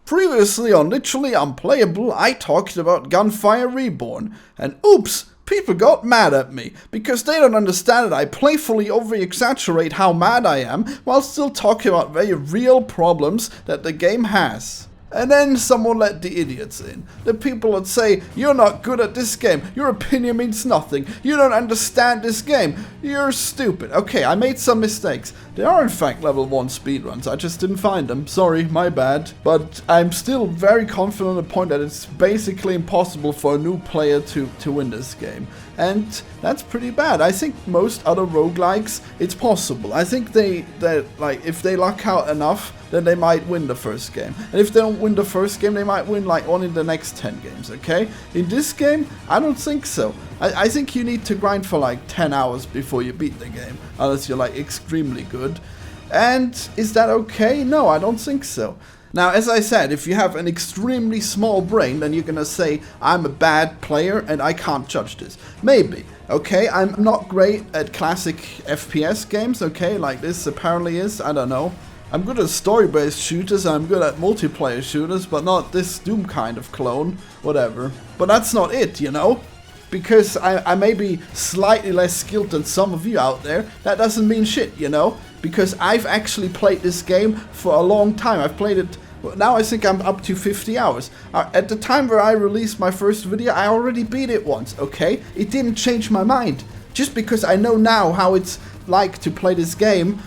Previously on Literally Unplayable, I talked about Gunfire Reborn, and oops, people got mad at me, because they don't understand that I playfully over-exaggerate how mad I am, while still talking about very real problems that the game has. And then someone let the idiots in. The people that say, you're not good at this game, your opinion means nothing, you don't understand this game, you're stupid. Okay, I made some mistakes. There are in fact level 1 speedruns, I just didn't find them. Sorry, my bad. But I'm still very confident on the point that it's basically impossible for a new player to win this game. And that's pretty bad. I think most other roguelikes, it's possible. I think if they luck out enough, then they might win the first game. And if they don't win the first game, they might win like one in the next 10 games, okay? In this game, I don't think so. I think you need to grind for like 10 hours before you beat the game, unless you're like extremely good. And is that okay? No, I don't think so. Now, as I said, if you have an extremely small brain, then you're gonna say, I'm a bad player and I can't judge this. Maybe, okay? I'm not great at classic FPS games, okay? Like this apparently is, I don't know. I'm good at story-based shooters, I'm good at multiplayer shooters, but not this Doom kind of clone, whatever. But that's not it, you know? Because I may be slightly less skilled than some of you out there, that doesn't mean shit, you know? Because I've actually played this game for a long time. I've played it, now I think I'm up to 50 hours. At the time where I released my first video, I already beat it once, okay? It didn't change my mind. Just because I know now how it's like to play this game,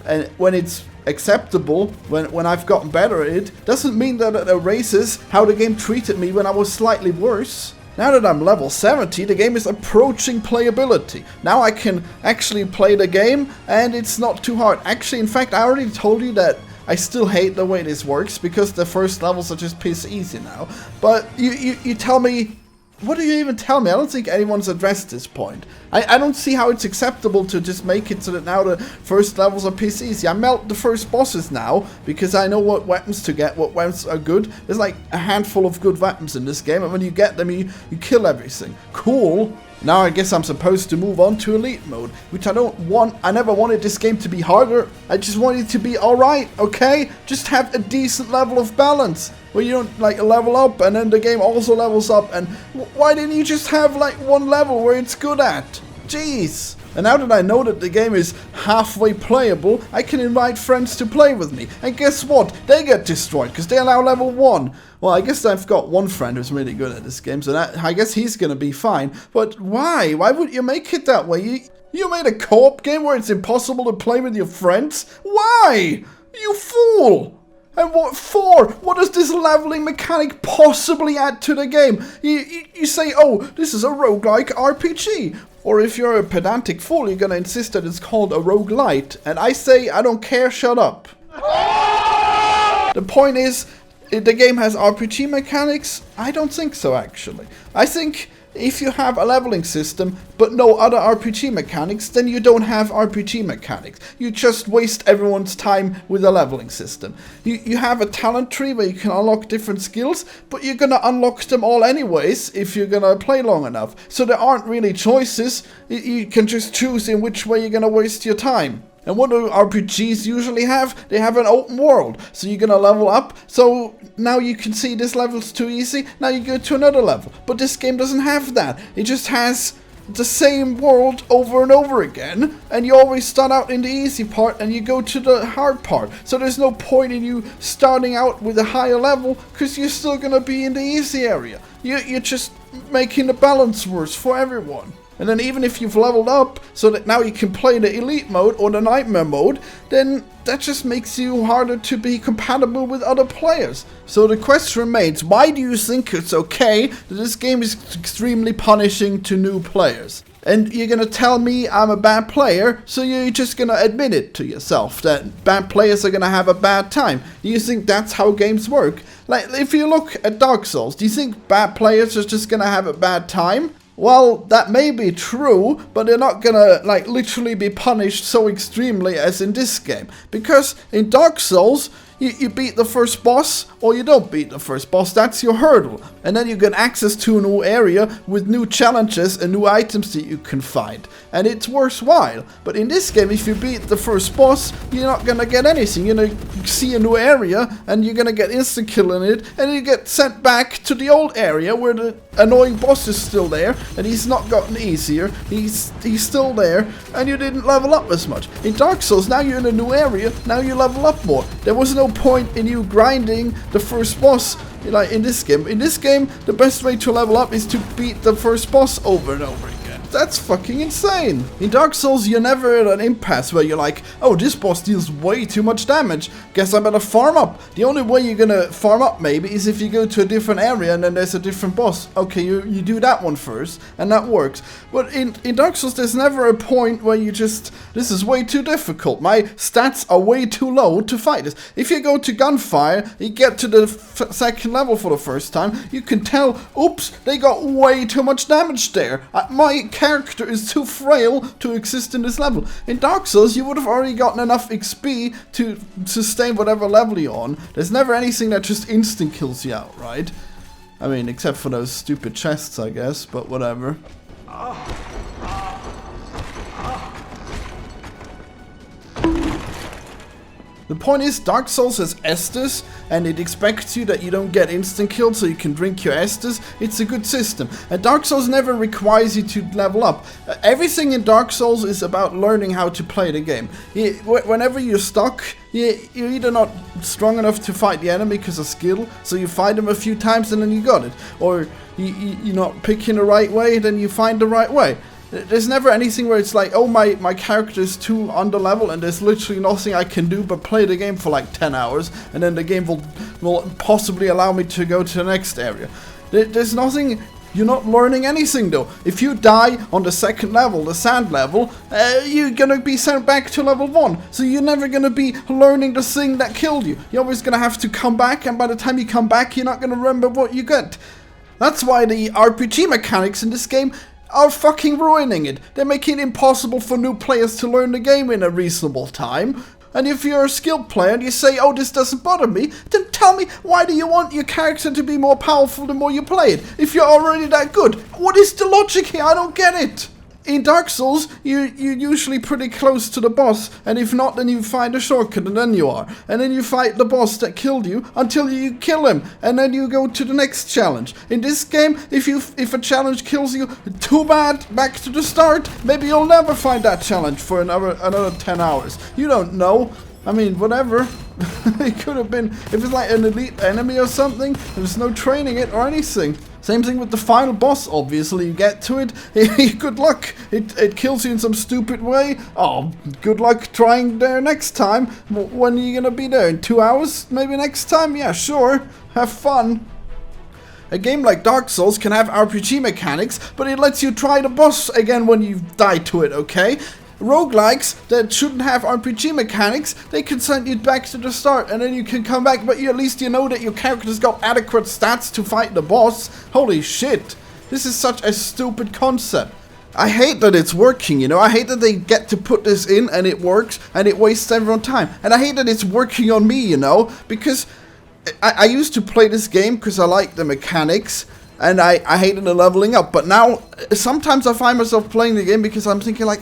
and when it's acceptable, when I've gotten better at it, doesn't mean that it erases how the game treated me when I was slightly worse. Now that I'm level 70, the game is approaching playability. Now I can actually play the game, and it's not too hard. Actually, in fact, I already told you that I still hate the way this works, because the first levels are just piss easy now. But you tell me, what do you even tell me? I don't think anyone's addressed this point. I don't see how it's acceptable to just make it so that now the first levels are piss easy. I melt the first bosses now, because I know what weapons to get, what weapons are good. There's like a handful of good weapons in this game, and when you get them, you kill everything. Cool. Now I guess I'm supposed to move on to Elite mode, which I don't want. I never wanted this game to be harder. I just wanted it to be alright, okay? Just have a decent level of balance, where you don't like level up and then the game also levels up. And why didn't you just have like one level where it's good at? Jeez. And now that I know that the game is halfway playable, I can invite friends to play with me. And guess what? They get destroyed because they allow level 1. Well, I guess I've got one friend who's really good at this game, so I guess he's gonna be fine. But why? Why would you make it that way? You made a co-op game where it's impossible to play with your friends? Why? You fool! And what for? What does this leveling mechanic possibly add to the game? You say, oh, this is a roguelike RPG. Or if you're a pedantic fool, you're gonna insist that it's called a roguelite. And I say, I don't care, shut up. The point is, the game has RPG mechanics? I don't think so, actually. I think if you have a leveling system, but no other RPG mechanics, then you don't have RPG mechanics. You just waste everyone's time with a leveling system. You have a talent tree where you can unlock different skills, but you're gonna unlock them all anyways if you're gonna play long enough. So there aren't really choices. You can just choose in which way you're gonna waste your time. And what do RPGs usually have? They have an open world. So you're gonna level up. So now you can see this level's too easy. Now you go to another level. But this game doesn't have that. It just has the same world over and over again. And you always start out in the easy part and you go to the hard part. So there's no point in you starting out with a higher level, because you're still gonna be in the easy area. You're just making the balance worse for everyone. And then even if you've leveled up so that now you can play the Elite mode or the Nightmare mode, then that just makes you harder to be compatible with other players. So the question remains, why do you think it's okay that this game is extremely punishing to new players? And you're gonna tell me I'm a bad player, so you're just gonna admit it to yourself, that bad players are gonna have a bad time. Do you think that's how games work? Like, if you look at Dark Souls, do you think bad players are just gonna have a bad time? Well, that may be true, but they're not gonna, like, literally be punished so extremely as in this game. Because in Dark Souls, You beat the first boss, or you don't beat the first boss. That's your hurdle. And then you get access to a new area with new challenges and new items that you can find. And it's worthwhile. But in this game, if you beat the first boss, you're not gonna get anything. You're gonna see a new area, and you're gonna get insta-kill in it, and you get sent back to the old area where the annoying boss is still there, and he's not gotten easier. He's still there, and you didn't level up as much. In Dark Souls, now you're in a new area, now you level up more. There was no point in you grinding the first boss like in this game. In this game, the best way to level up is to beat the first boss over and over again. That's fucking insane. In Dark Souls, you're never at an impasse where you're like, oh, this boss deals way too much damage. Guess I better farm up. The only way you're gonna farm up maybe is if you go to a different area and then there's a different boss. Okay, you do that one first, and that works. But in Dark Souls, there's never a point where you just, this is way too difficult. My stats are way too low to fight this. If you go to Gunfire, you get to the second level for the first time, you can tell, oops, they got way too much damage there. My character is too frail to exist in this level. In Dark Souls, you would have already gotten enough XP to sustain whatever level you're on. There's never anything that just instant kills you out, right? I mean, except for those stupid chests, I guess, but whatever. The point is, Dark Souls has Estus, and it expects you that you don't get instant killed so you can drink your Estus. It's a good system. And Dark Souls never requires you to level up. Everything in Dark Souls is about learning how to play the game. Whenever you're stuck, you're either not strong enough to fight the enemy because of skill, so you fight him a few times and then you got it. Or you're not picking the right way, then you find the right way. There's never anything where it's like, oh, my character is too under level and there's literally nothing I can do but play the game for like 10 hours and then the game will possibly allow me to go to the next area. There's nothing, you're not learning anything though. If you die on the second level, the sand level, you're gonna be sent back to level 1. So you're never gonna be learning the thing that killed you. You're always gonna have to come back, and by the time you come back, you're not gonna remember what you get. That's why the RPG mechanics in this game are fucking ruining it. They're making it impossible for new players to learn the game in a reasonable time. And if you're a skilled player and you say, oh, this doesn't bother me, then tell me, why do you want your character to be more powerful the more you play it? If you're already that good, what is the logic here? I don't get it. In Dark Souls, you're usually pretty close to the boss, and if not, then you find a shortcut, and then you are. And then you fight the boss that killed you until you kill him, and then you go to the next challenge. In this game, if a challenge kills you, too bad, back to the start. Maybe you'll never find that challenge for another 10 hours. You don't know. I mean, whatever. It could have been, if it's like an elite enemy or something, there's no training it or anything. Same thing with the final boss, obviously. You get to it, good luck. It kills you in some stupid way. Oh, good luck trying there next time. When are you gonna be there? In 2 hours? Maybe next time? Yeah, sure. Have fun. A game like Dark Souls can have RPG mechanics, but it lets you try the boss again when you die to it, okay? Roguelikes that shouldn't have RPG mechanics, they can send you back to the start and then you can come back, but at least you know that your character's got adequate stats to fight the boss. Holy shit, this is such a stupid concept. I hate that it's working, you know. I hate that they get to put this in and it works and it wastes everyone's time. And I hate that it's working on me, you know, because I used to play this game because I like the mechanics. And I hated the leveling up, but now sometimes I find myself playing the game because I'm thinking like,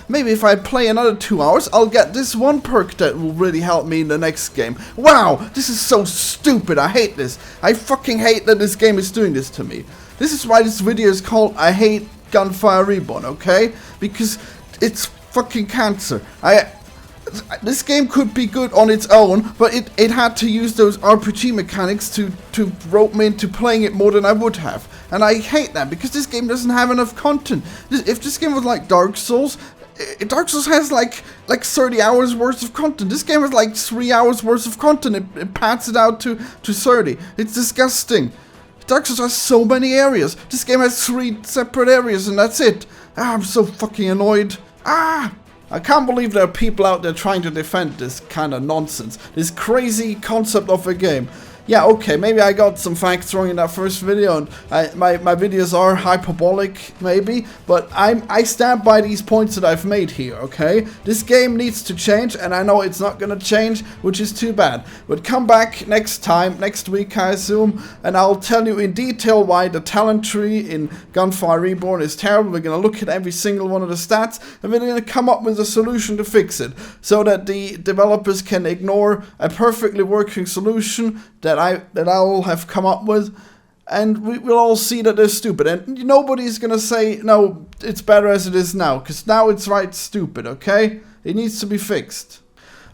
maybe if I play another 2 hours, I'll get this one perk that will really help me in the next game. Wow, this is so stupid. I hate this. I fucking hate that this game is doing this to me. This is why this video is called I Hate Gunfire Reborn, okay? Because it's fucking cancer. This game could be good on its own, but it had to use those RPG mechanics to rope me into playing it more than I would have. And I hate that, because this game doesn't have enough content. If this game was like Dark Souls has like 30 hours worth of content. This game has like 3 hours worth of content. It pads it out to 30. It's disgusting. Dark Souls has so many areas. This game has 3 separate areas and that's it. I'm so fucking annoyed. I can't believe there are people out there trying to defend this kind of nonsense. This crazy concept of a game. yeah, okay, maybe I got some facts wrong in that first video, and my videos are hyperbolic, maybe, but I stand by these points that I've made here, okay? This game needs to change, and I know it's not gonna change, which is too bad. But come back next week, I assume, and I'll tell you in detail why the talent tree in Gunfire Reborn is terrible. We're gonna look at every single one of the stats, and we're gonna come up with a solution to fix it, so that the developers can ignore a perfectly working solution that I'll have come up with, and we'll all see that they're stupid, and nobody's gonna say no, it's better as it is now, because now it's right stupid, okay? It needs to be fixed.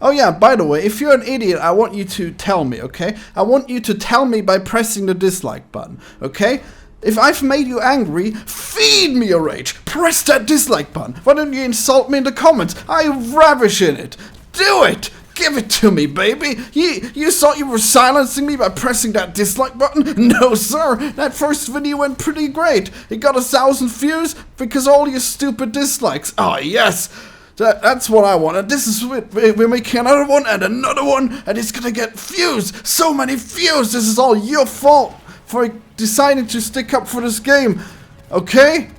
Oh yeah, by the way, if you're an idiot, I want you to tell me, okay? I want you to tell me by pressing the dislike button, okay? If I've made you angry, feed me your rage. Press that dislike button. Why don't you insult me in the comments? I ravish in it. Do it. Give it to me, baby! You thought you were silencing me by pressing that dislike button? No, sir! That first video went pretty great! It got 1,000 views because all your stupid dislikes. Oh, yes! That's what I want, and this is it. We're making another one, and it's gonna get views! So many views! This is all your fault for deciding to stick up for this game, okay?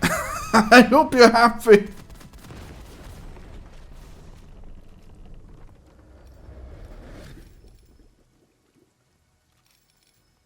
I hope you're happy.